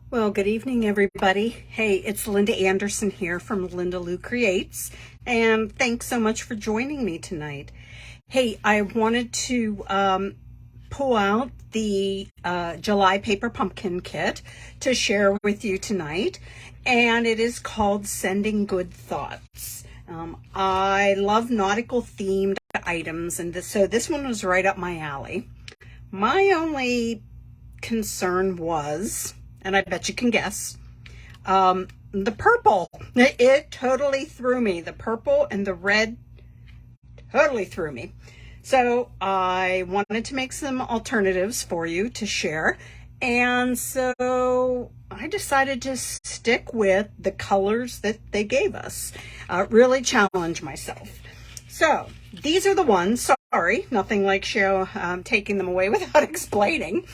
Well, good evening, everybody. Hey, it's Linda Anderson here from Linda Lou Creates, and thanks so much for joining me tonight. Hey, I wanted to pull out the July Paper Pumpkin Kit to share with you tonight, and it is called Sending Good Thoughts. I love nautical themed items, and so this one was right up my alley. My only concern was, and I bet you can guess, the purple. It totally threw me. The purple and the red totally threw me. So I wanted to make some alternatives for you to share. And so I decided to stick with the colors that they gave us, really challenge myself. So these are the ones. Sorry, nothing like taking them away without explaining.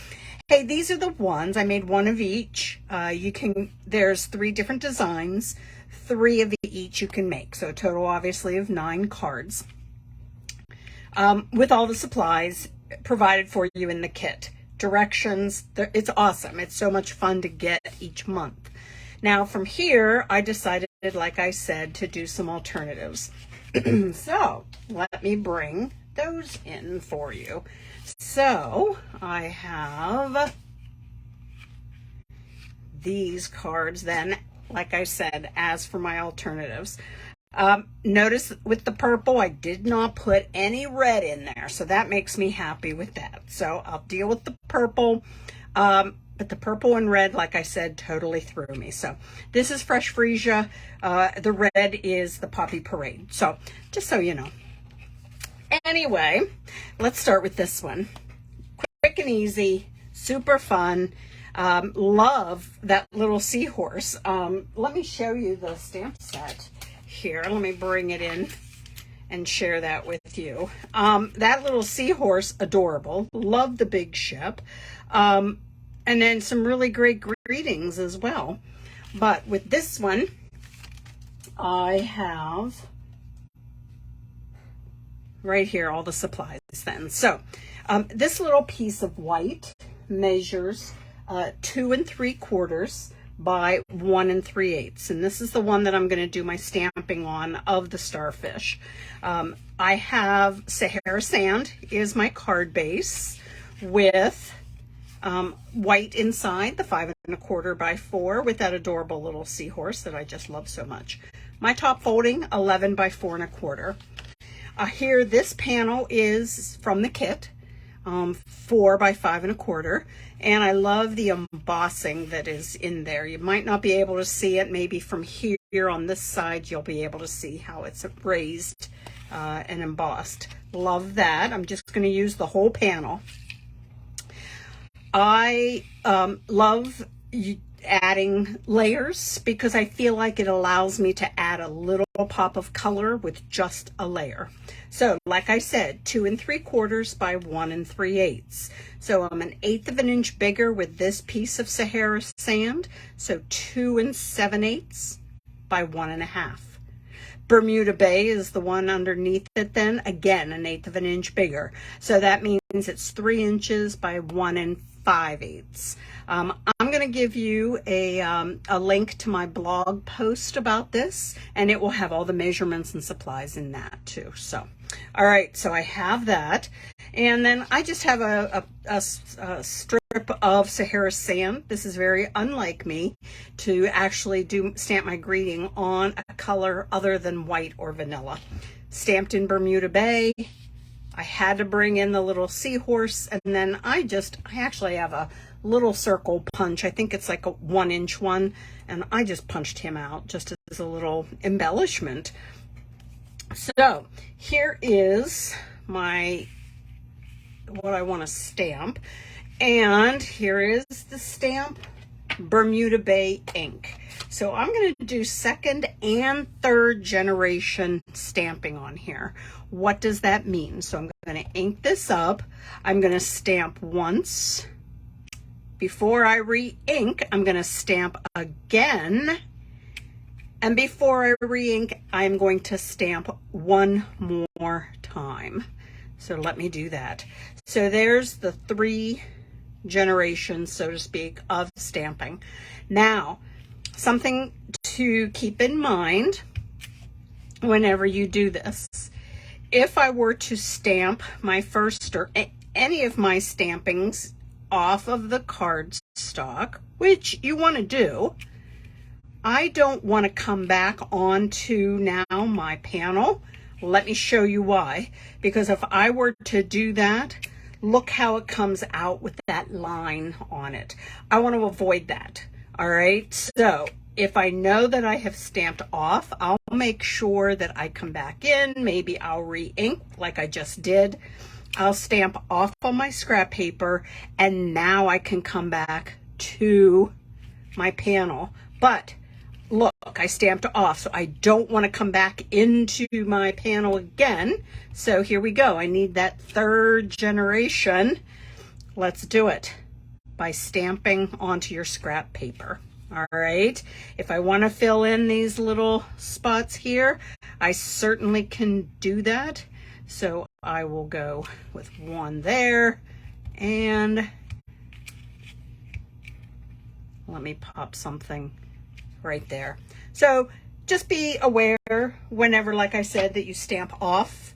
Hey, these are the ones. I made one of each. There's 3 different designs, 3 of each you can make. So a total, obviously, of 9 cards. With all the supplies provided for you in the kit. Directions, it's awesome. It's so much fun to get each month. Now, from here, I decided, like I said, to do some alternatives. So, let me bring those in for you. So I have these cards then, like I said, as for my alternatives. Notice with the purple, I did not put any red in there, so that makes me happy with that. So I'll deal with the purple, but the purple and red, like I said, totally threw me. So this is Fresh Freesia. The red is the Poppy Parade. So just so you know. Anyway, let's start with this one. Quick and easy, super fun. Love that little seahorse. Let me show you the stamp set here. Let me bring it in and share that with you. That little seahorse, adorable. Love the big ship. And then some really great greetings as well. But with this one, I have right here all the supplies then. So this little piece of white measures 2 3/4 by 1 3/8, and this is the one that I'm going to do my stamping on of the Starfish. I have Sahara Sand is my card base with white inside, the 5 1/4 by 4 with that adorable little seahorse that I just love so much. My top folding 11 by 4 1/4. Here, this panel is from the kit, 4 by 5 1/4, and I love the embossing that is in there. You might not be able to see it. Maybe from here on this side, you'll be able to see how it's raised and embossed. Love that. I'm just going to use the whole panel. I love adding layers because I feel like it allows me to add a little pop of color with just a layer. So like I said, 2 3/4 by 1 3/8. So I'm 1/8 of an inch bigger with this piece of Sahara Sand. So 2 7/8 by 1 1/2. Bermuda Bay is the one underneath it then, again 1/8 of an inch bigger. So that means it's 3 inches by 1 5/8. I'm going to give you a link to my blog post about this, and it will have all the measurements and supplies in that too. So, all right, so I have that. And then I just have a strip of Sahara Sand. This is very unlike me to actually stamp my greeting on a color other than white or vanilla. Stamped in Bermuda Bay. I had to bring in the little seahorse, and then I actually have a little circle punch. I think it's like a 1 inch one, and I just punched him out just as a little embellishment. So here is what I want to stamp, and here is the stamp, Bermuda Bay ink. So I'm going to do 2nd and 3rd generation stamping on here. What does that mean? So I'm going to ink this up. I'm going to stamp once. Before I re-ink, I'm going to stamp again. And before I re-ink, I'm going to stamp one more time. So let me do that. So there's the 3 generation, so to speak, of stamping. Now, something to keep in mind whenever you do this. If I were to stamp my first or any of my stampings off of the cardstock, which you want to do, I don't want to come back onto now my panel. Let me show you why. Because if I were to do that, look how it comes out with that line on it. I want to avoid that. All right. So if I know that I have stamped off, I'll make sure that I come back in. Maybe I'll re-ink like I just did. I'll stamp off on my scrap paper, and now I can come back to my panel. But look, I stamped off, so I don't want to come back into my panel again. So here we go. I need that third generation. Let's do it by stamping onto your scrap paper. All right. If I want to fill in these little spots here, I certainly can do that. So I will go with one there, and let me pop something right there. So just be aware whenever, like I said, that you stamp off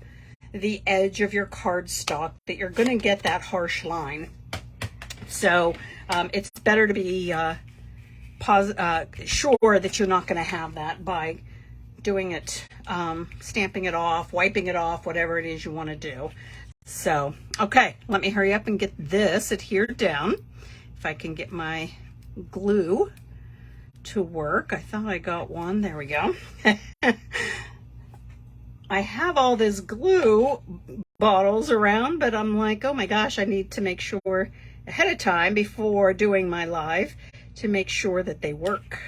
the edge of your cardstock that you're going to get that harsh line. So it's better to be sure that you're not going to have that by doing it, stamping it off, wiping it off, whatever it is you want to do. So, okay, let me hurry up and get this adhered down. If I can get my glue to work. I thought I got one. There we go. I have all this glue bottles around, but I'm like, oh my gosh, I need to make sure ahead of time before doing my live to make sure that they work.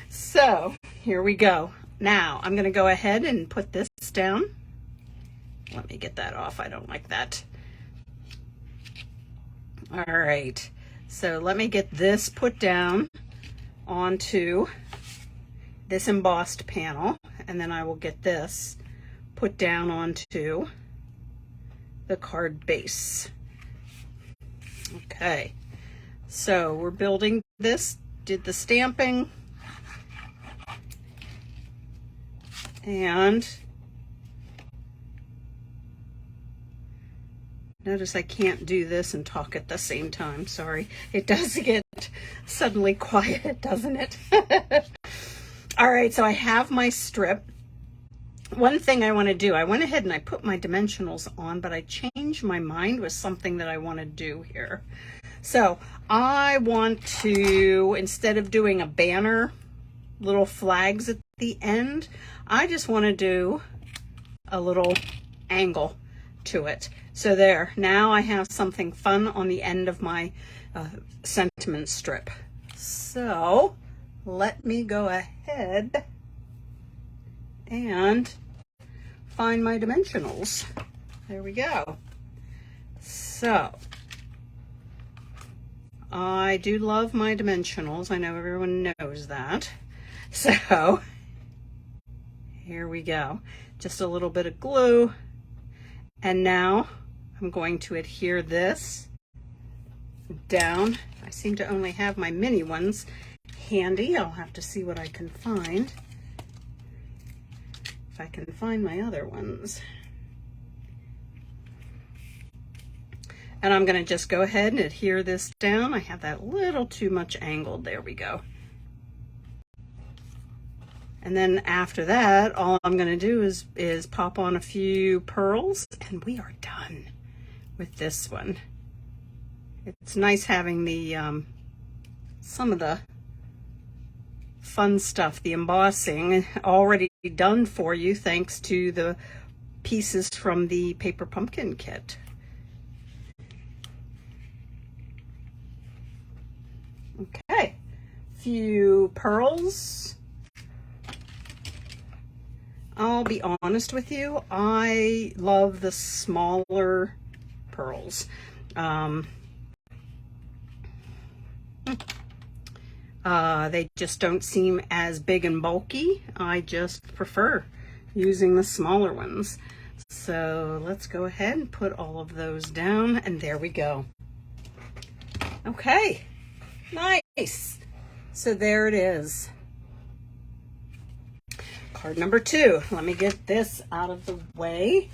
So here we go. Now I'm going to go ahead and put this down. Let me get that off. I don't like that. All right. So let me get this put down onto this embossed panel, and then I will get this put down onto the card base. Okay. So we're building this, did the stamping, and notice I can't do this and talk at the same time. Sorry. It does get suddenly quiet, doesn't it? All right, so I have my strip. One thing I want to do, I went ahead and I put my dimensionals on, but I changed my mind with something that I want to do here. So I want to, instead of doing a banner, little flags at the end, I just want to do a little angle to it. So there, now I have something fun on the end of my sentiment strip. So let me go ahead and find my dimensionals. There we go. So I do love my dimensionals. I know everyone knows that. So here we go. Just a little bit of glue. And now I'm going to adhere this down. I seem to only have my mini ones handy. I'll have to see what I can find. If I can find my other ones. And I'm going to just go ahead and adhere this down. I have that a little too much angled. There we go. And then after that, all I'm going to do is pop on a few pearls, and we are done with this one. It's nice having the some of the fun stuff, the embossing, already done for you thanks to the pieces from the paper pumpkin kit. Okay, few pearls. I'll be honest with you, I love the smaller pearls. They just don't seem as big and bulky. I just prefer using the smaller ones. So let's go ahead and put all of those down, and there we go. Okay, nice. So there it is. Card number 2. Let me get this out of the way.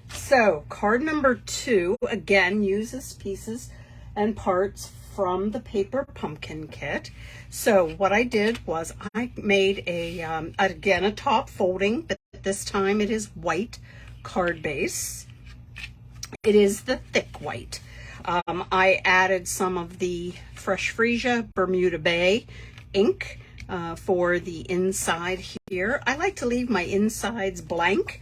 So card number 2, again, uses pieces and parts from the paper pumpkin kit. So what I did was I made again, a top folding, but this time it is white card base. It is the thick white. I added some of the Fresh Freesia Bermuda Bay ink for the inside here. I like to leave my insides blank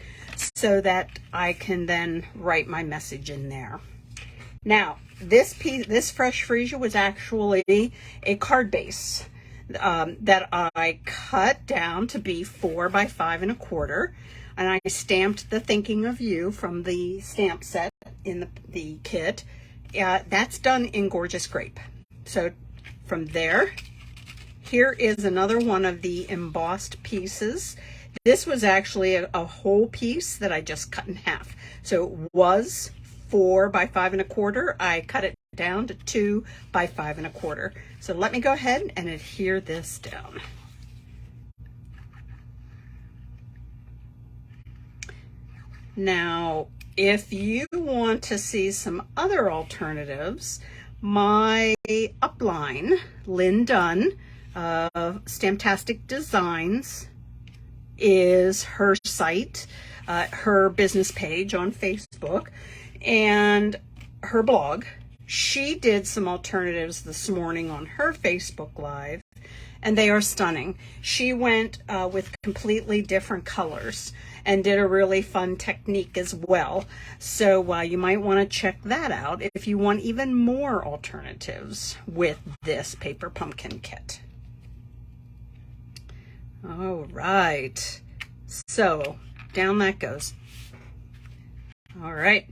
so that I can then write my message in there. Now, this Fresh Freesia was actually a card base that I cut down to be 4 by 5 1/4, and I stamped the Thinking of You from the stamp set in the kit. That's done in Gorgeous Grape. So from there, here is another one of the embossed pieces. This was actually a whole piece that I just cut in half. So it was 4 by 5 1/4. I cut it down to 2 by 5 1/4. So let me go ahead and adhere this down. Now, if you want to see some other alternatives, my upline, Lynn Dunn of Stamptastic Designs, is her site, her business page on Facebook, and her blog. She did some alternatives this morning on her Facebook Live, and they are stunning. She went with completely different colors and did a really fun technique as well. So you might want to check that out if you want even more alternatives with this paper pumpkin kit. All right, so down that goes. All right,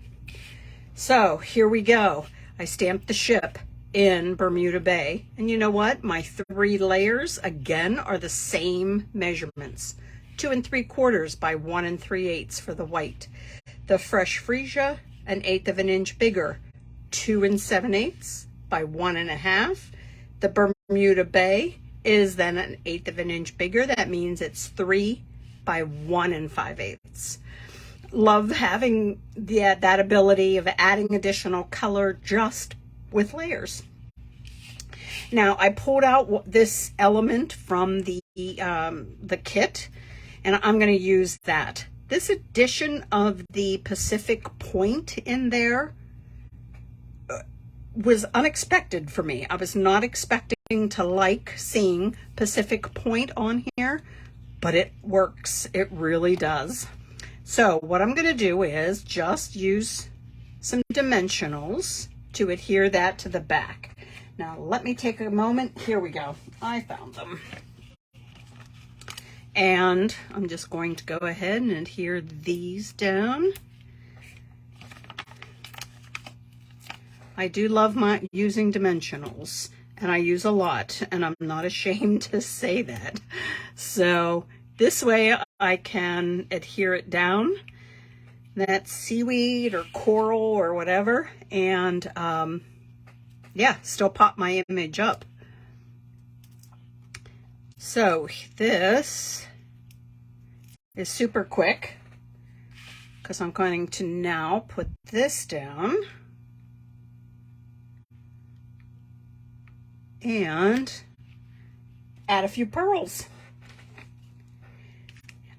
so here we go. I stamped the ship in Bermuda Bay, and you know what? My 3 layers again are the same measurements: 2 3/4 by 1 3/8 for the white. The Fresh Freesia, 1/8 of an inch bigger, 2 7/8 by 1 1/2. The Bermuda Bay is then 1/8 of an inch bigger. That means it's 3 by 1 5/8. Love having that ability of adding additional color just with layers. Now I pulled out this element from the kit, and I'm going to use that. This addition of the Pacific Point in there was unexpected for me. I was not expecting to like seeing Pacific Point on here, but it works. It really does. So what I'm going to do is just use some dimensionals to adhere that to the back. Now let me take a moment. Here we go. I found them. And I'm just going to go ahead and adhere these down. I do love using dimensionals, and I use a lot, and I'm not ashamed to say that. So this way I can adhere it down, that seaweed or coral or whatever, and yeah, still pop my image up. So this is super quick because I'm going to now put this down and add a few pearls.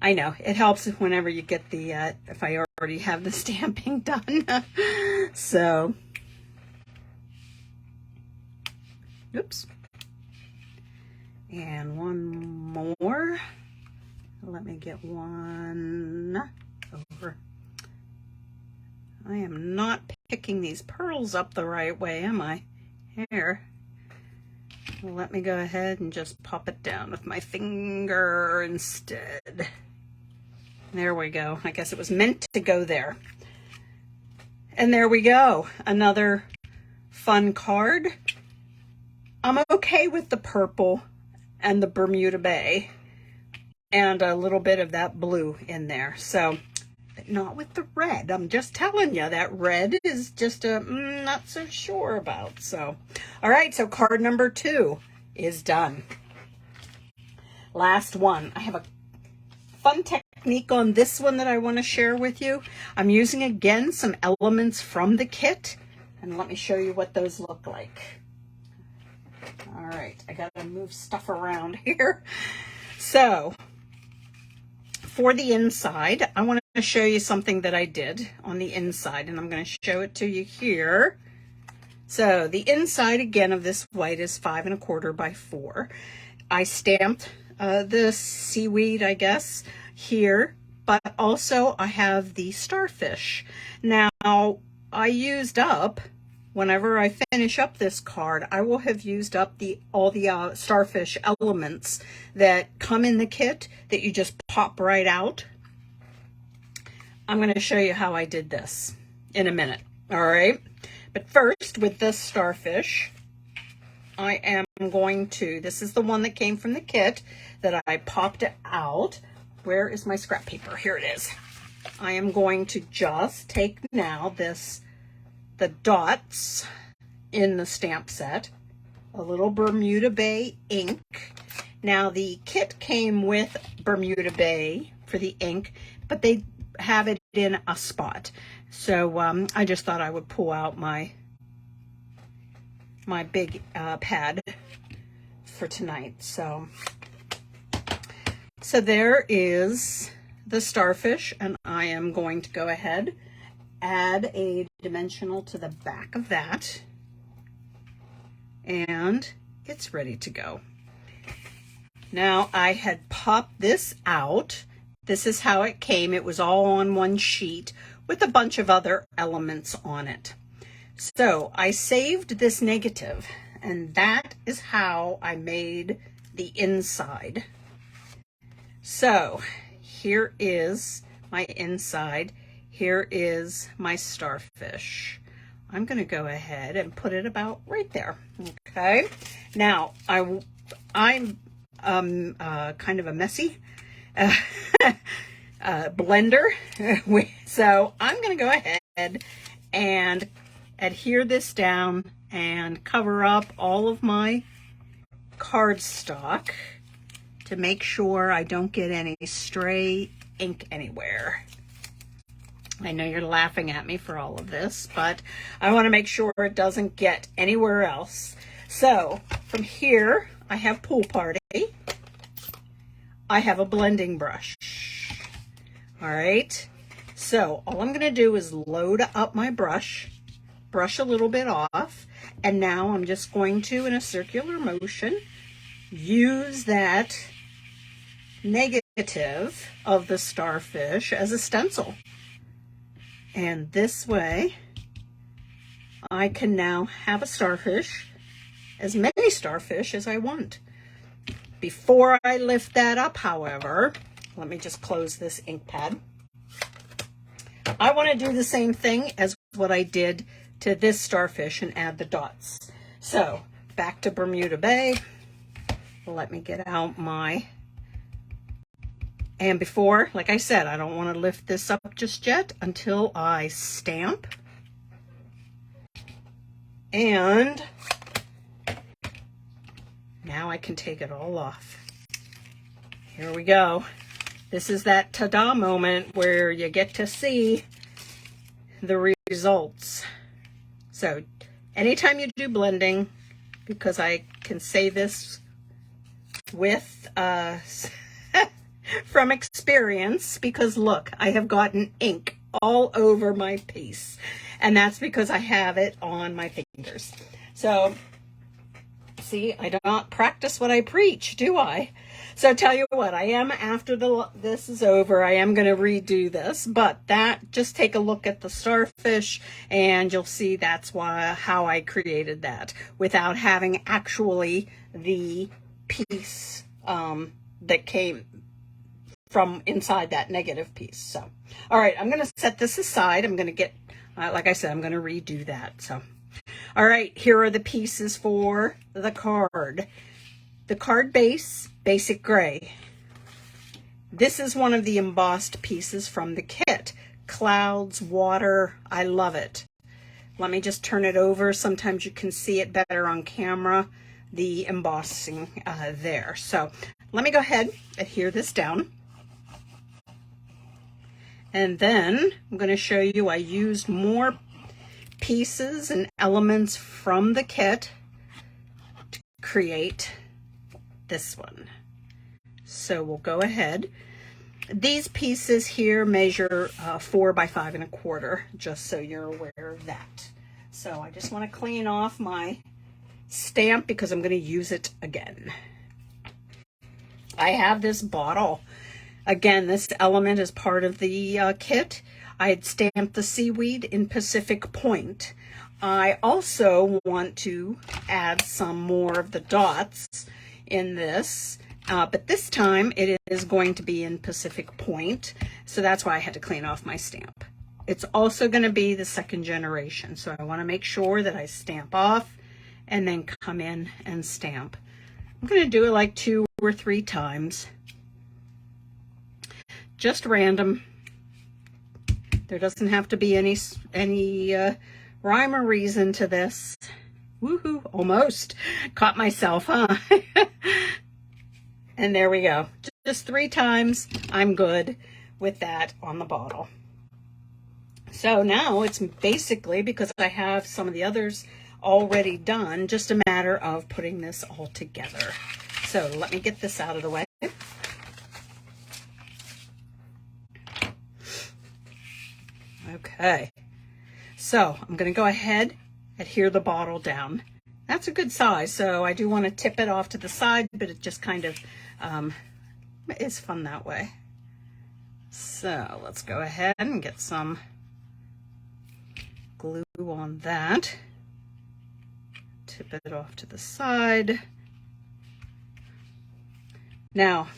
I know it helps whenever you get the if I already have the stamping done. So oops, and one more. Let me get one over. I am not picking these pearls up the right way, am I? Here. Let me go ahead and just pop it down with my finger instead. There we go. I guess it was meant to go there. And there we go. Another fun card. I'm okay with the purple and the Bermuda Bay and a little bit of that blue in there. So but not with the red. I'm just telling you, that red is just a not so sure about. So, all right, so card number 2 is done. Last one. I have a fun technique on this one that I want to share with you. I'm using, again, some elements from the kit, and let me show you what those look like. All right, I gotta move stuff around here. So, for the inside, I want to show you something that I did on the inside, and I'm going to show it to you here. So, the inside, again, of this white is 5 1/4 by 4. I stamped the seaweed, I guess, here, but also I have the starfish. Now, I used up, whenever I finish up this card, I will have used up all the starfish elements that come in the kit that you just pop right out. I'm going to show you how I did this in a minute, all right? But first, with this starfish, I am going to, this is the one that came from the kit that I popped it out. Where is my scrap paper? Here it is. I am going to just take now the dots in the stamp set, a little Bermuda Bay ink. Now the kit came with Bermuda Bay for the ink, but they have it in a spot. So I just thought I would pull out my big pad for tonight. So there is the starfish, and I am going to go ahead, add a dimensional to the back of that, and it's ready to go. Now, I had popped this out. This is how it came. It was all on one sheet with a bunch of other elements on it. So I saved this negative, and that is how I made the inside. So here is my inside. Here is my starfish. I'm going to go ahead and put it about right there. Okay. Now I'm kind of a messy blender, so I'm going to go ahead and adhere this down and cover up all of my cardstock to make sure I don't get any stray ink anywhere. I know you're laughing at me for all of this, but I want to make sure it doesn't get anywhere else. So from here, I have Pool Party. I have a blending brush. All right. So all I'm going to do is load up my brush a little bit off, and now I'm just going to, in a circular motion, use that negative of the starfish as a stencil. And this way, I can now have a starfish, as many starfish as I want. Before I lift that up, however, let me just close this ink pad. I want to do the same thing as what I did to this starfish and add the dots. So, back to Bermuda Bay. Let me get out my... And before, like I said, I don't want to lift this up just yet until I stamp. And now I can take it all off. Here we go. This is that ta-da moment where you get to see the results. So anytime you do blending, because I can say this with from experience, because look, I have gotten ink all over my piece, and that's because I have it on my fingers. So see, I don't practice what I preach, do I? So tell you what, I am, after this is over, I am going to redo this, but just take a look at the starfish and you'll see that's how I created that without having actually the piece that came from inside that negative piece. So, all right, I'm going to set this aside. I'm going to get, like I said, I'm going to redo that. So, all right, here are the pieces for the card. The card base, basic gray. This is one of the embossed pieces from the kit. clouds, water. I love it. Let me just turn it over. Sometimes you can see it better on camera, the embossing there. So let me go ahead and adhere this down. And then I'm going to show you I used more pieces and elements from the kit to create this one. So we'll go ahead. These pieces here measure 4 by 5 1/4, just so you're aware of that. So I just want to clean off my stamp because I'm going to use it again. I have this bottle. Again, this element is part of the kit. I had stamped the seaweed in Pacific Point. I also want to add some more of the dots in this. But this time it is going to be in Pacific Point, so that's why I had to clean off my stamp. It's also going to be the 2nd generation, so I want to make sure that I stamp off and then come in and stamp. I'm going to do it like 2 or 3 times. Just random. There doesn't have to be any rhyme or reason to this. Woohoo, almost caught myself, huh? And there we go. Just 3 times. I'm good with that on the bottle. So now it's basically, because I have some of the others already done, just a matter of putting this all together. So let me get this out of the way. Okay. So I'm going to go ahead, adhere the bottle down. That's a good size, so I do want to tip it off to the side, but it just kind of is fun that way. So let's go ahead and get some glue on that. Tip it off to the side. Now,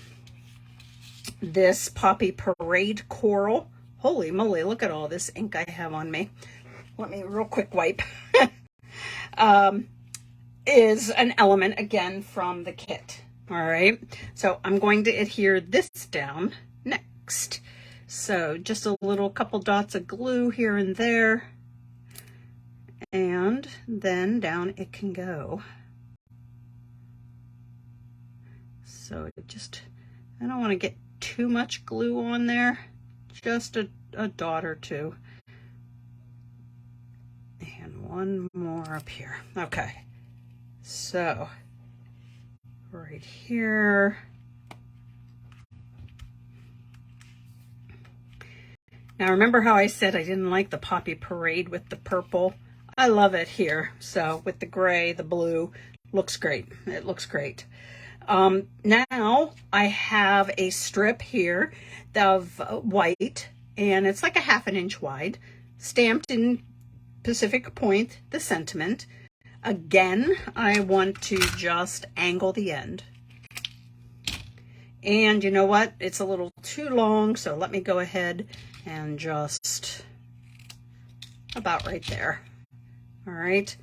this Poppy Parade coral, holy moly, look at all this ink I have on me. Let me real quick wipe. Is an element again from the kit. All right, so I'm going to adhere this down next. So just a little couple dots of glue here and there, and then down it can go. So it just, I don't want to get too much glue on there, just a dot or two. And one more up here. Okay. So, right here. Now remember how I said I didn't like the Poppy Parade with the purple? I love it here. So with the gray, the blue, looks great. It looks great. Now I have a strip here of white, and it's like a 1/2 inch wide, stamped in Pacific Point, the sentiment. Again, I want to just angle the end. And you know what? It's a little too long, so let me go ahead and just about right there. All right.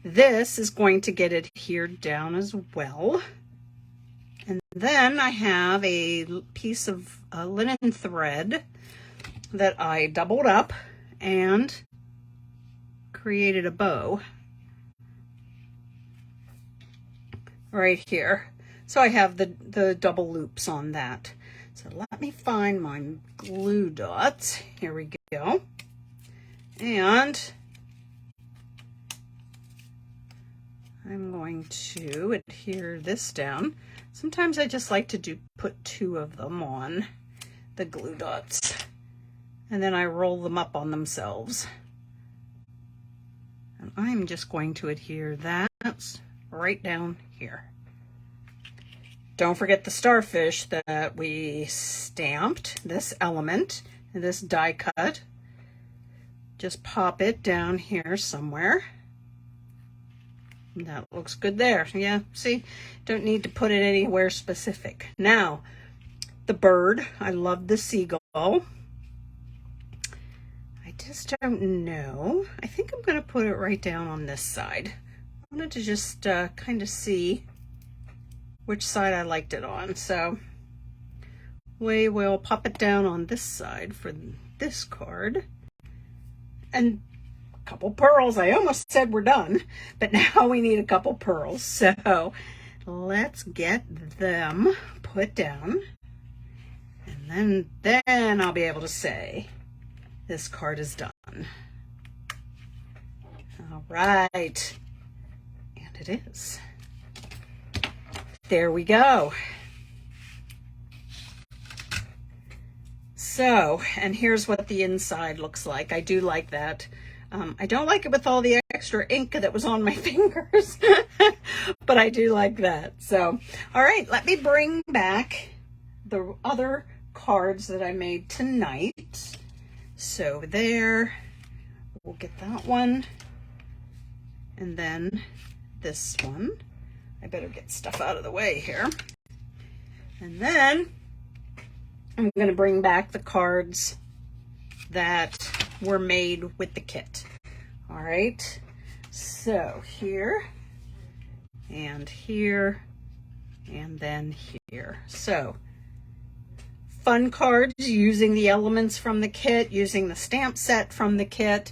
This is going to get adhered down as well. And then I have a piece of linen thread that I doubled up and created a bow right here. So I have the double loops on that. So let me find my glue dots. Here we go. And I'm going to adhere this down. Sometimes I just like to put 2 of them on the glue dots, and then I roll them up on themselves. And I'm just going to adhere that right down here. Don't forget the starfish that we stamped, this element, and this die cut. Just pop it down here somewhere. That looks good there. Yeah, see, don't need to put it anywhere specific. Now, the bird, I love the seagull. I just don't know. I think I'm going to put it right down on this side. I wanted to just kind of see which side I liked it on. So we will pop it down on this side for this card. And a couple pearls. I almost said we're done, but now we need a couple pearls. So let's get them put down. And then I'll be able to say this card is done. All right. And it is. There we go. So, and here's what the inside looks like. I do like that. I don't like it with all the extra ink that was on my fingers, but I do like that. So, all right, let me bring back the other cards that I made tonight. So there, we'll get that one. And then this one. I better get stuff out of the way here. And then I'm going to bring back the cards that were made with the kit. All right. So here and here and then here. So fun cards using the elements from the kit, using the stamp set from the kit,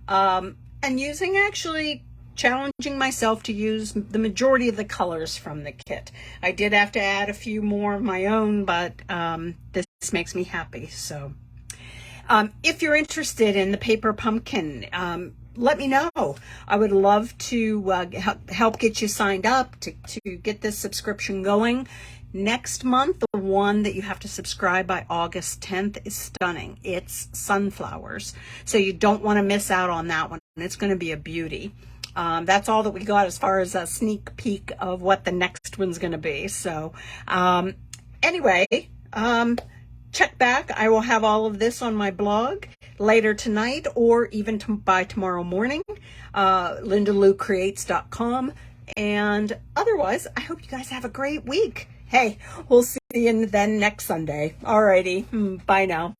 and using actually challenging myself to use the majority of the colors from the kit. I did have to add a few more of my own, but this makes me happy. So if you're interested in the paper pumpkin, let me know. I would love to help get you signed up to get this subscription going. Next month, the one that you have to subscribe by August 10th is stunning. It's sunflowers. So you don't want to miss out on that one. It's going to be a beauty. That's all that we got as far as a sneak peek of what the next one's going to be. So anyway, check back. I will have all of this on my blog later tonight or even by tomorrow morning, lindaloucreates.com. And otherwise, I hope you guys have a great week. Hey, we'll see you then next Sunday. Alrighty, bye now.